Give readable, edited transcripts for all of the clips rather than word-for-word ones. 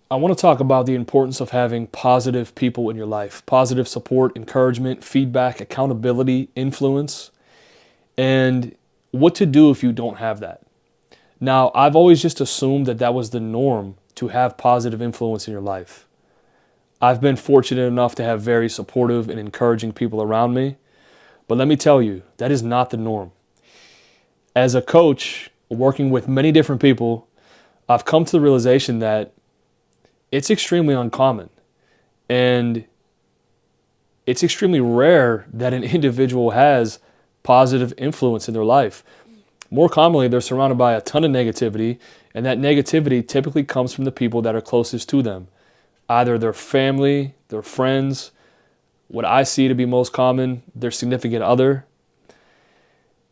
I want to talk about the importance of having positive people in your life, positive support, encouragement, feedback, accountability, influence, and what to do if you don't have that. Now, I've always just assumed that that was the norm to have positive influence in your life. I've been fortunate enough to have very supportive and encouraging people around me, but let me tell you, that is not the norm. As a coach, working with many different people, I've come to the realization that it's extremely uncommon. And it's extremely rare that an individual has positive influence in their life. More commonly, they're surrounded by a ton of negativity, and that negativity typically comes from the people that are closest to them, either their family, their friends, what I see to be most common, their significant other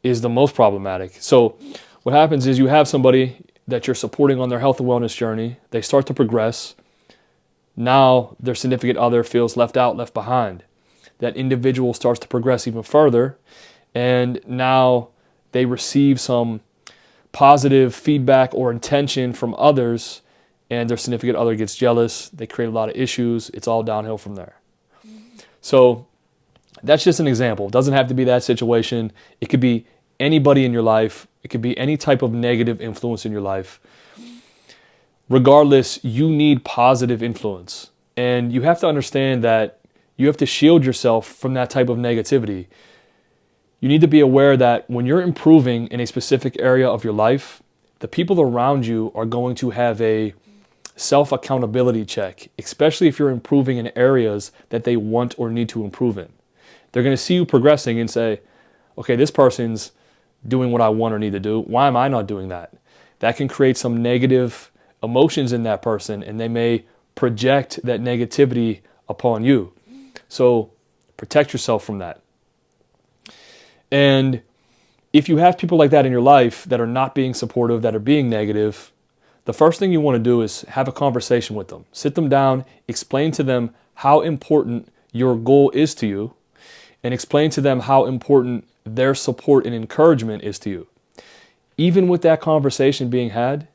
is the most problematic. So what happens is you have somebody that you're supporting on their health and wellness journey, they start to progress. Now their significant other feels left out, left behind. That individual starts to progress even further, and now they receive some positive feedback or intention from others, and their significant other gets jealous. They create a lot of issues. It's all downhill from there. So that's just an example. It doesn't have to be that situation. It could be anybody in your life. It could be any type of negative influence in your life. Regardless, you need positive influence. And you have to understand that you have to shield yourself from that type of negativity. You need to be aware that when you're improving in a specific area of your life, the people around you are going to have a self-accountability check, especially if you're improving in areas that they want or need to improve in. They're going to see you progressing and say, okay, this person's doing what I want or need to do. Why am I not doing that? That can create some negative emotions in that person, and they may project that negativity upon you. So protect yourself from that. And if you have people like that in your life that are not being supportive, that are being negative, the first thing you want to do is have a conversation with them. Sit them down, explain to them how important your goal is to you, and explain to them how important their support and encouragement is to you. Even with that conversation being had,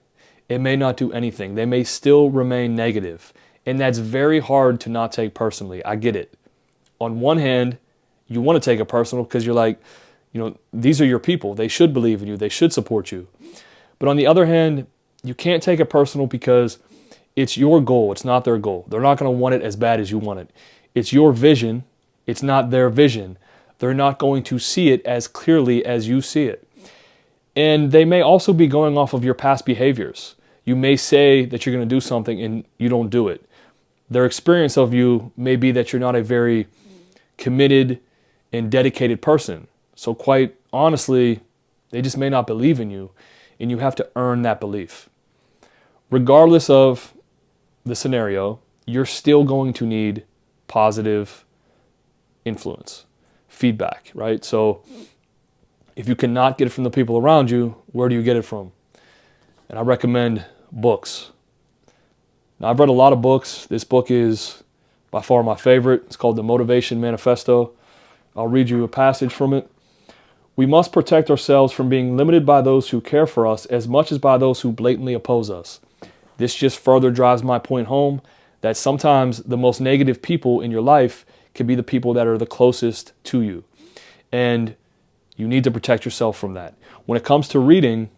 it may not do anything. They may still remain negative. And that's very hard to not take personally. I get it. On one hand, you want to take it personal because you're like, these are your people. They should believe in you. They should support you. But on the other hand, you can't take it personal because it's your goal. It's not their goal. They're not going to want it as bad as you want it. It's your vision. It's not their vision. They're not going to see it as clearly as you see it. And they may also be going off of your past behaviors. You may say that you're going to do something and you don't do it. Their experience of you may be that you're not a very committed and dedicated person. So quite honestly, they just may not believe in you, and you have to earn that belief. Regardless of the scenario, you're still going to need positive influence, feedback, right? So if you cannot get it from the people around you, where do you get it from? And I recommend books. Now, I've read a lot of books. This book is by far my favorite. It's called The Motivation Manifesto. I'll read you a passage from it. We must protect ourselves from being limited by those who care for us as much as by those who blatantly oppose us. This just further drives my point home that sometimes the most negative people in your life can be the people that are the closest to you. And you need to protect yourself from that. When it comes to reading,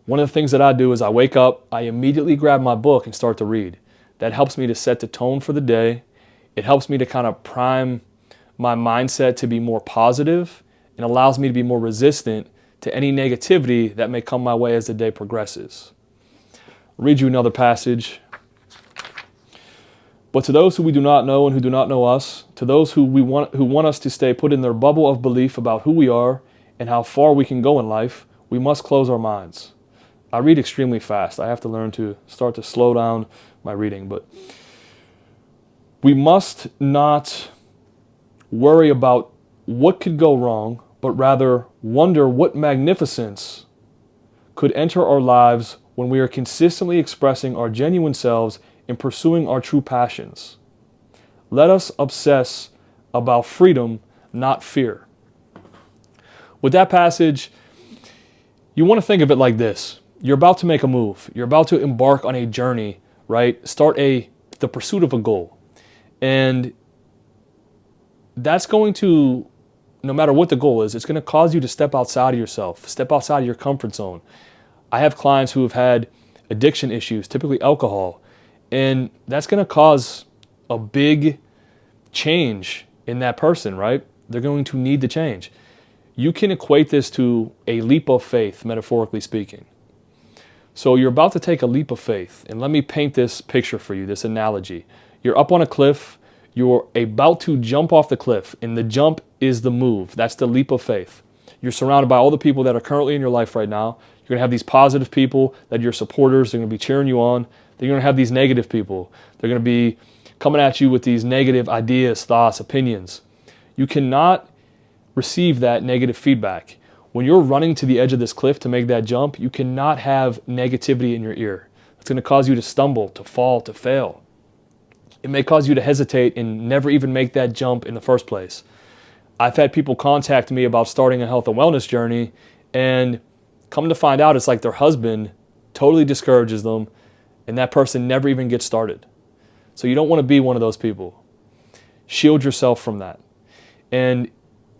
one of the things that I do is I wake up, I immediately grab my book and start to read. That helps me to set the tone for the day. It helps me to kind of prime my mindset to be more positive and allows me to be more resistant to any negativity that may come my way as the day progresses. I'll read you another passage. But to those who we do not know and who do not know us, to those who want us to stay put in their bubble of belief about who we are and how far we can go in life, we must close our minds. I read extremely fast. I have to learn to start to slow down my reading, but we must not worry about what could go wrong, but rather wonder what magnificence could enter our lives when we are consistently expressing our genuine selves and pursuing our true passions. Let us obsess about freedom, not fear. With that passage, you want to think of it like this. You're about to make a move. You're about to embark on a journey, right? Start the pursuit of a goal. And that's going to, no matter what the goal is, it's going to cause you to step outside of yourself, step outside of your comfort zone. I have clients who have had addiction issues, typically alcohol, and that's going to cause a big change in that person, right? They're going to need to change. You can equate this to a leap of faith, metaphorically speaking. So you're about to take a leap of faith, and let me paint this picture for you, this analogy. You're up on a cliff, you're about to jump off the cliff, and the jump is the move. That's the leap of faith. You're surrounded by all the people that are currently in your life right now. You're going to have these positive people that are your supporters. They're going to be cheering you on. Then you're going to have these negative people. They're going to be coming at you with these negative ideas, thoughts, opinions. You cannot receive that negative feedback. When you're running to the edge of this cliff to make that jump, you cannot have negativity in your ear. It's going to cause you to stumble, to fall, to fail. It may cause you to hesitate and never even make that jump in the first place. I've had people contact me about starting a health and wellness journey, and come to find out it's like their husband totally discourages them, and that person never even gets started. So you don't want to be one of those people. Shield yourself from that. And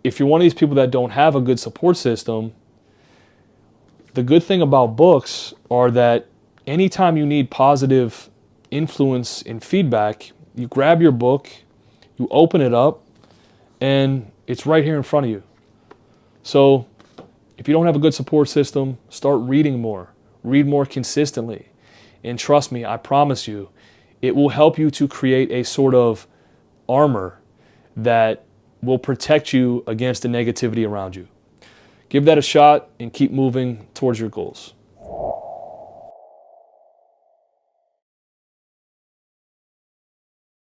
if you're one of these people that don't have a good support system, the good thing about books are that anytime you need positive influence and feedback, you grab your book, you open it up, and it's right here in front of you. So if you don't have a good support system, start reading more. Read more consistently. And trust me, I promise you, it will help you to create a sort of armor that will protect you against the negativity around you. Give that a shot and keep moving towards your goals.